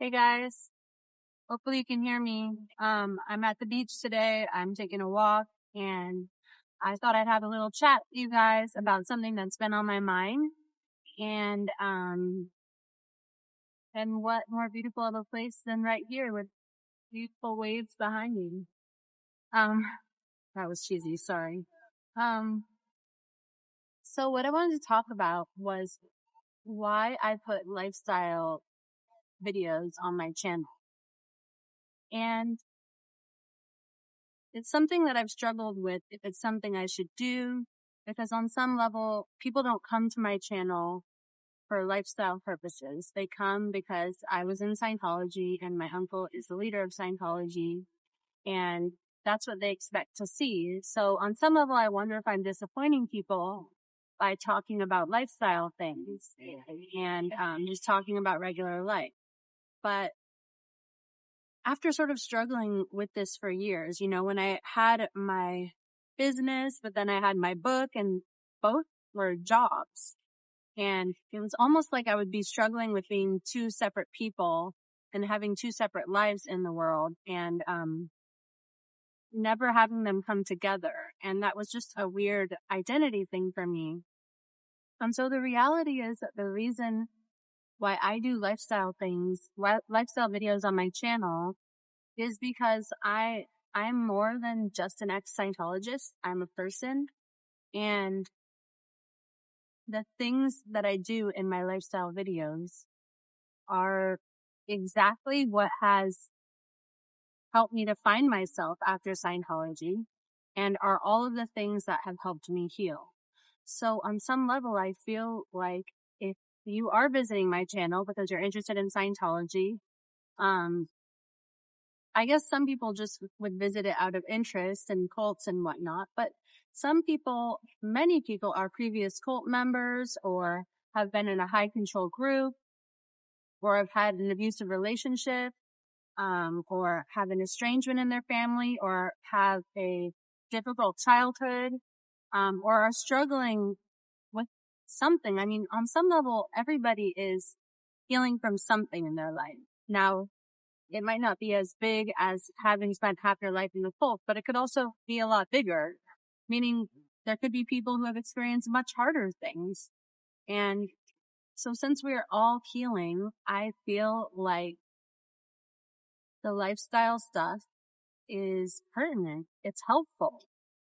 Hey guys, hopefully you can hear me. I'm at the beach today. I'm taking a walk and I thought I'd have a little chat with you guys about something that's been on my mind. And, um, and what more beautiful of a place than right here with beautiful waves behind me. Um, that was cheesy. Sorry. Um, so what I wanted to talk about was why I put lifestyle videos on my channel. And it's something that I've struggled with if it's something I should do, because on some level, people don't come to my channel for lifestyle purposes. They come because I was in Scientology and my uncle is the leader of Scientology, and that's what they expect to see. So on some level, I wonder if I'm disappointing people by talking about lifestyle things and just talking about regular life. But after sort of struggling with this for years, when I had my business, but then I had my book, and both were jobs. And it was almost like I would be struggling with being two separate people and having two separate lives in the world and, never having them come together. And that was just a weird identity thing for me. And so the reality is that the reason why I do lifestyle things, lifestyle videos on my channel is because I'm more than just an ex-Scientologist. I'm a person, and the things that I do in my lifestyle videos are exactly what has helped me to find myself after Scientology and are all of the things that have helped me heal. So on some level, I feel like if you are visiting my channel because you're interested in Scientology, um, I guess some people just would visit it out of interest and cults and whatnot, but many people are previous cult members or have been in a high control group or have had an abusive relationship, or have an estrangement in their family or have a difficult childhood, or are struggling with something. I mean, on some level, everybody is healing from something in their life. Now, it might not be as big as having spent half your life in the cult, but it could also be a lot bigger, meaning there could be people who have experienced much harder things. And so since we're all healing, I feel like the lifestyle stuff is pertinent. It's helpful.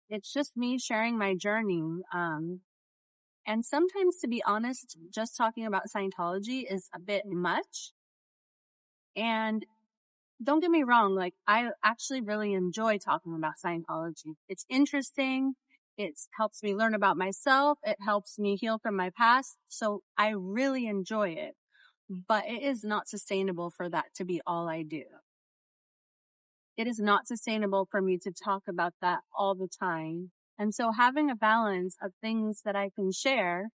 It's just me sharing my journey. And sometimes, to be honest, just talking about Scientology is a bit much. And don't get me wrong, like, I actually really enjoy talking about Scientology. It's interesting. It helps me learn about myself. It helps me heal from my past. So I really enjoy it, but it is not sustainable for that to be all I do. It is not sustainable for me to talk about that all the time. And so having a balance of things that I can share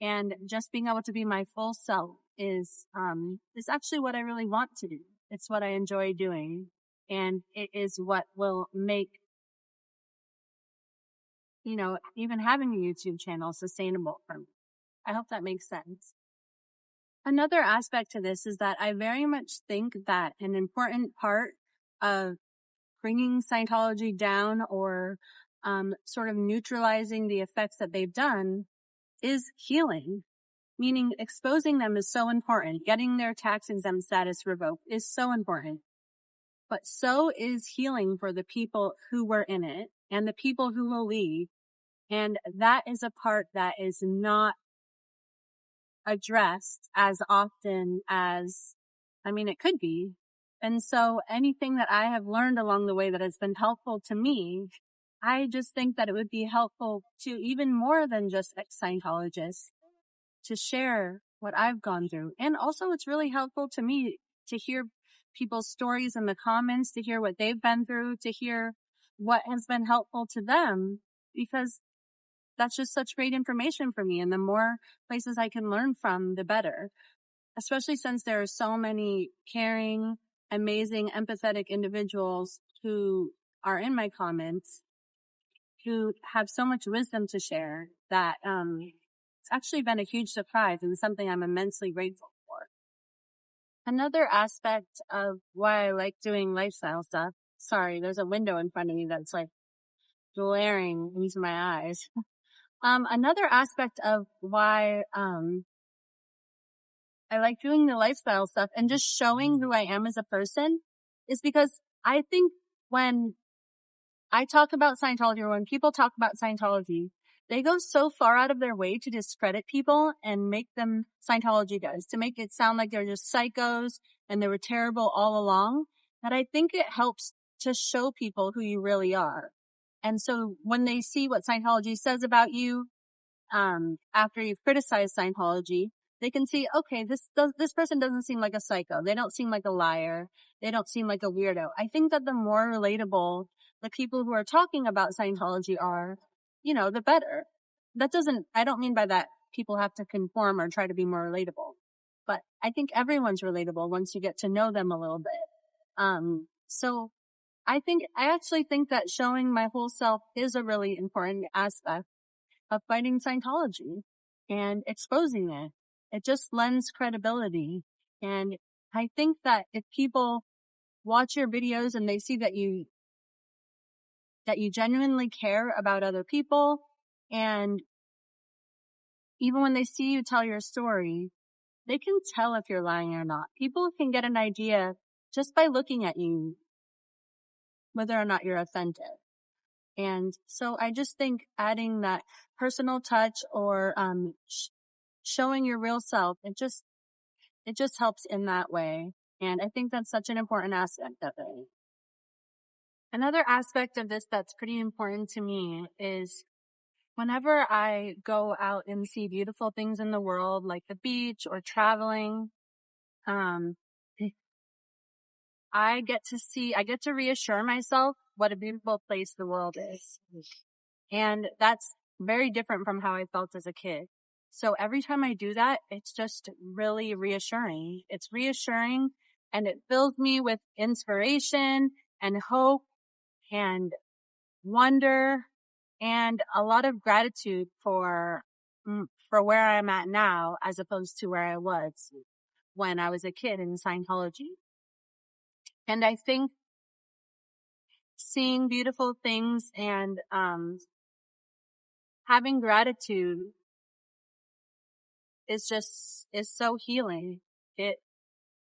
and just being able to be my full self is actually what I really want to do. It's what I enjoy doing. And it is what will make, even having a YouTube channel sustainable for me. I hope that makes sense. Another aspect to this is that I very much think that an important part of bringing Scientology down or sort of neutralizing the effects that they've done is healing. Meaning exposing them is so important. Getting their tax exempt status revoked is so important. But so is healing for the people who were in it and the people who will leave. And that is a part that is not addressed as often as, it could be. And so anything that I have learned along the way that has been helpful to me, I just think that it would be helpful to even more than just ex-Scientologists to share what I've gone through. And also it's really helpful to me to hear people's stories in the comments, to hear what they've been through, to hear what has been helpful to them, because that's just such great information for me. And the more places I can learn from, the better, especially since there are so many caring, amazing, empathetic individuals who are in my comments who have so much wisdom to share that, it's actually been a huge surprise and something I'm immensely grateful for. Another aspect of why I like doing lifestyle stuff. Sorry, there's a window in front of me that's like glaring into my eyes. Another aspect of why, I like doing the lifestyle stuff and just showing who I am as a person is because I think when I talk about Scientology, or when people talk about Scientology, they go so far out of their way to discredit people and make them, Scientology does, to make it sound like they're just psychos and they were terrible all along, that I think it helps to show people who you really are. And so when they see what Scientology says about you, after you've criticized Scientology, they can see, okay, this person doesn't seem like a psycho. They don't seem like a liar. They don't seem like a weirdo. I think that the more relatable the people who are talking about Scientology are, the better. I don't mean by that people have to conform or try to be more relatable, but I think everyone's relatable once you get to know them a little bit. So I actually think that showing my whole self is a really important aspect of fighting Scientology and exposing it. It just lends credibility. And I think that if people watch your videos and they see that you genuinely care about other people, and even when they see you tell your story, they can tell if you're lying or not. People can get an idea just by looking at you whether or not you're authentic. And so I just think adding that personal touch or showing your real self, it just helps in that way. And I think that's such an important aspect of it. Another aspect of this that's pretty important to me is whenever I go out and see beautiful things in the world, like the beach or traveling, um, I get to reassure myself what a beautiful place the world is. And that's very different from how I felt as a kid. So every time I do that, it's just really reassuring. It's reassuring and it fills me with inspiration and hope and wonder and a lot of gratitude for where I'm at now as opposed to where I was when I was a kid in Scientology. And I think seeing beautiful things and having gratitude is so healing. It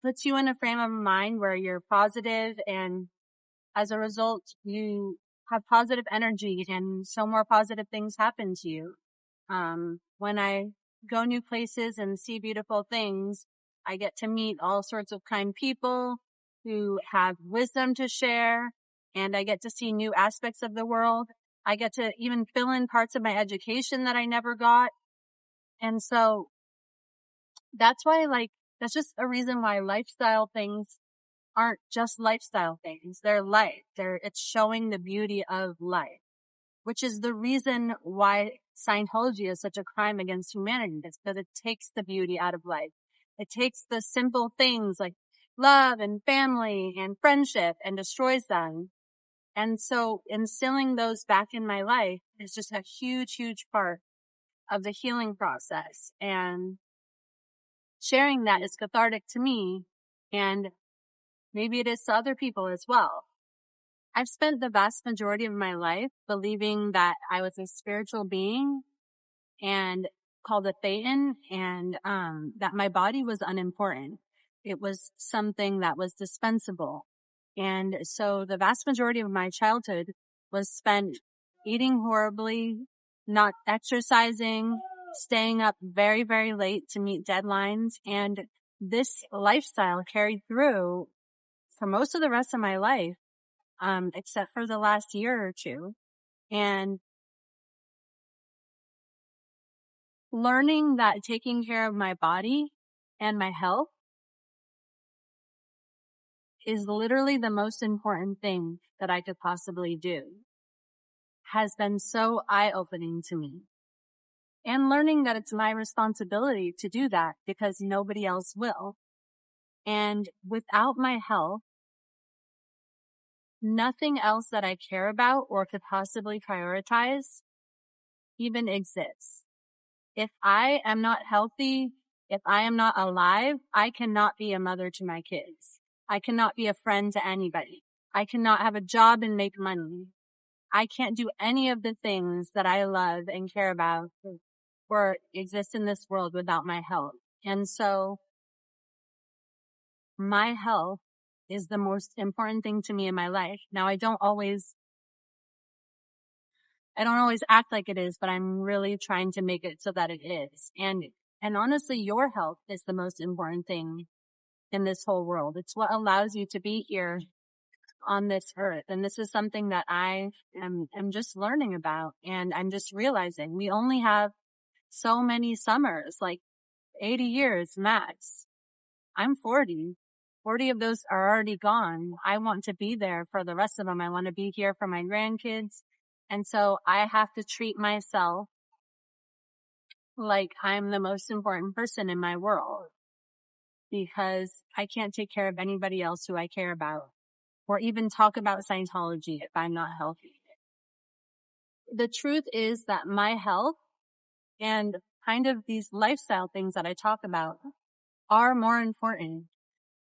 puts you in a frame of mind where you're positive, and as a result, you have positive energy and so more positive things happen to you. When I go new places and see beautiful things, I get to meet all sorts of kind people who have wisdom to share, and I get to see new aspects of the world. I get to even fill in parts of my education that I never got. And so that's that's just a reason why lifestyle things aren't just lifestyle things. They're life. It's showing the beauty of life, which is the reason why Scientology is such a crime against humanity. It's because it takes the beauty out of life. It takes the simple things like love and family and friendship and destroys them. And so instilling those back in my life is just a huge, huge part of the healing process. And sharing that is cathartic to me, and maybe it is to other people as well. I've spent the vast majority of my life believing that I was a spiritual being and called a Thetan, and that my body was unimportant. It was something that was dispensable. And so the vast majority of my childhood was spent eating horribly, not exercising, staying up very, very late to meet deadlines. And this lifestyle carried through for most of the rest of my life, except for the last year or two. And learning that taking care of my body and my health is literally the most important thing that I could possibly do has been so eye-opening to me. And learning that it's my responsibility to do that because nobody else will. And without my health, nothing else that I care about or could possibly prioritize even exists. If I am not healthy If I am not alive, I cannot be a mother to my kids. I cannot be a friend to anybody. I cannot have a job and make money. I can't do any of the things that I love and care about or exist in this world without my health. And so my health is the most important thing to me in my life. Now, I don't always act like it is, but I'm really trying to make it so that it is. And honestly, your health is the most important thing in this whole world. It's what allows you to be here on this earth. And this is something that I am just learning about. And I'm just realizing we only have so many summers, like 80 years max. I'm 40. 40 of those are already gone. I want to be there for the rest of them. I want to be here for my grandkids. And so I have to treat myself like I'm the most important person in my world, because I can't take care of anybody else who I care about, or even talk about Scientology if I'm not healthy. The truth is that my health and kind of these lifestyle things that I talk about are more important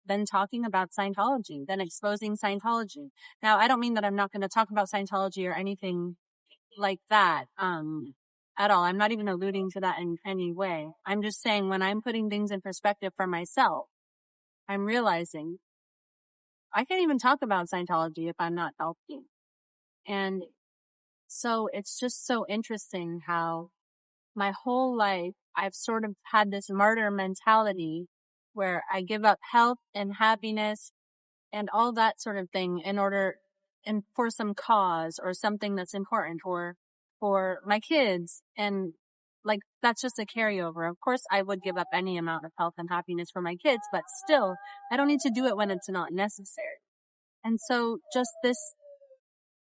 than talking about Scientology, than exposing Scientology. Now, I don't mean that I'm not going to talk about Scientology or anything like that at all. I'm not even alluding to that in any way. I'm just saying, when I'm putting things in perspective for myself, I'm realizing I can't even talk about Scientology if I'm not healthy. And so it's just so interesting how my whole life I've sort of had this martyr mentality where I give up health and happiness and all that sort of thing and for some cause or something that's important, or for my kids. And like, that's just a carryover. Of course, I would give up any amount of health and happiness for my kids, but still, I don't need to do it when it's not necessary. And so just this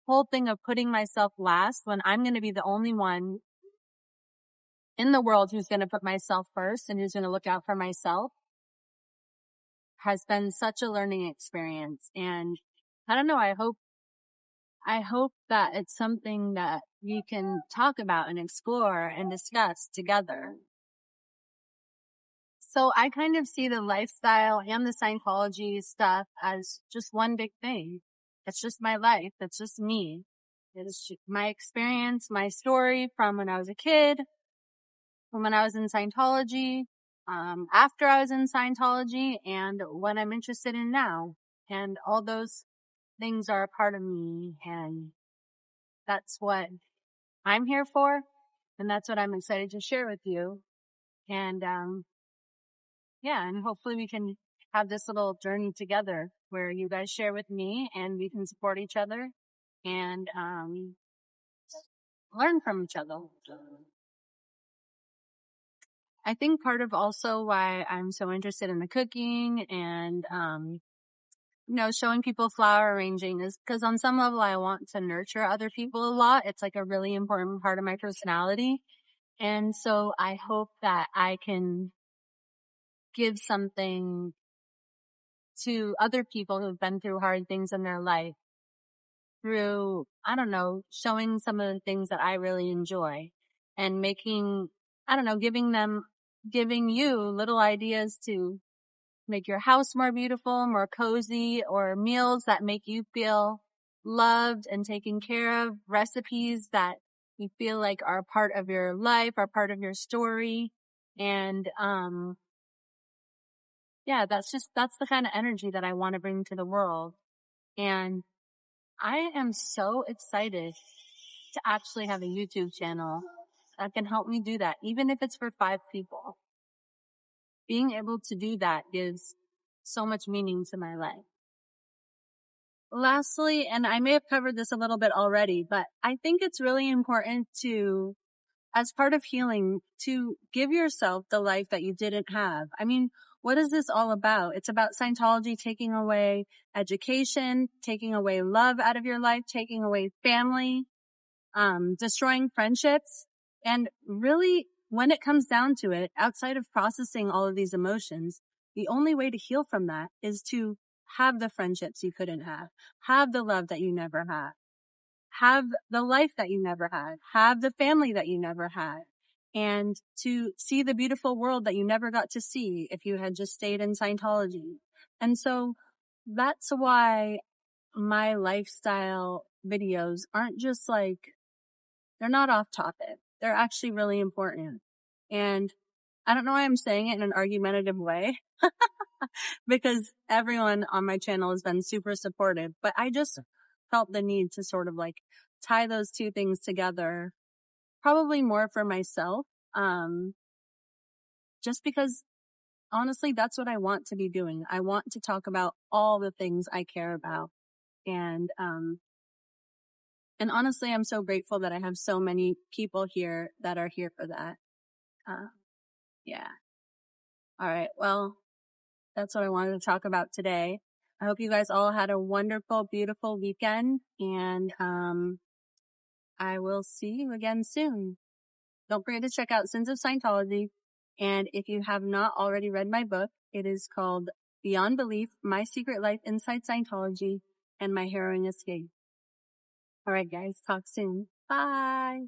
whole thing of putting myself last when I'm going to be the only one in the world who's going to put myself first and who's going to look out for myself has been such a learning experience. And I don't know, I hope that it's something that we can talk about and explore and discuss together. So I kind of see the lifestyle and the Scientology stuff as just one big thing. It's just my life. It's just me. It's my experience, my story from when I was a kid, from when I was in Scientology, after I was in Scientology, and what I'm interested in now. And all those things are a part of me, and that's what I'm here for, and that's what I'm excited to share with you. And yeah, and hopefully we can have this little journey together where you guys share with me and we can support each other and learn from each other. I think part of also why I'm so interested in the cooking and showing people flower arranging is because on some level I want to nurture other people a lot. It's like a really important part of my personality. And so I hope that I can give something to other people who've been through hard things in their life through, I don't know, showing some of the things that I really enjoy and giving you little ideas to make your house more beautiful, more cozy, or meals that make you feel loved and taken care of, recipes that you feel like are part of your life, are part of your story. And, yeah, that's the kind of energy that I want to bring to the world. And I am so excited to actually have a YouTube channel that can help me do that, even if it's for 5 people. Being able to do that gives so much meaning to my life. Lastly, and I may have covered this a little bit already, but I think it's really important to, as part of healing, to give yourself the life that you didn't have. I mean, what is this all about? It's about Scientology taking away education, taking away love out of your life, taking away family, destroying friendships. And really, when it comes down to it, outside of processing all of these emotions, the only way to heal from that is to have the friendships you couldn't have the love that you never had, have the life that you never had, have the family that you never had. and to see the beautiful world that you never got to see if you had just stayed in Scientology. And so that's why my lifestyle videos aren't just like, they're not off topic. They're actually really important. And I don't know why I'm saying it in an argumentative way because everyone on my channel has been super supportive, but I just felt the need to sort of like tie those two things together, probably more for myself. Just because honestly, that's what I want to be doing. I want to talk about all the things I care about. And honestly, I'm so grateful that I have so many people here that are here for that. Yeah. All right. Well, that's what I wanted to talk about today. I hope you guys all had a wonderful, beautiful weekend, and I will see you again soon. Don't forget to check out Sins of Scientology. And if you have not already read my book, it is called Beyond Belief, My Secret Life Inside Scientology and My Harrowing Escape. All right, guys, talk soon. Bye.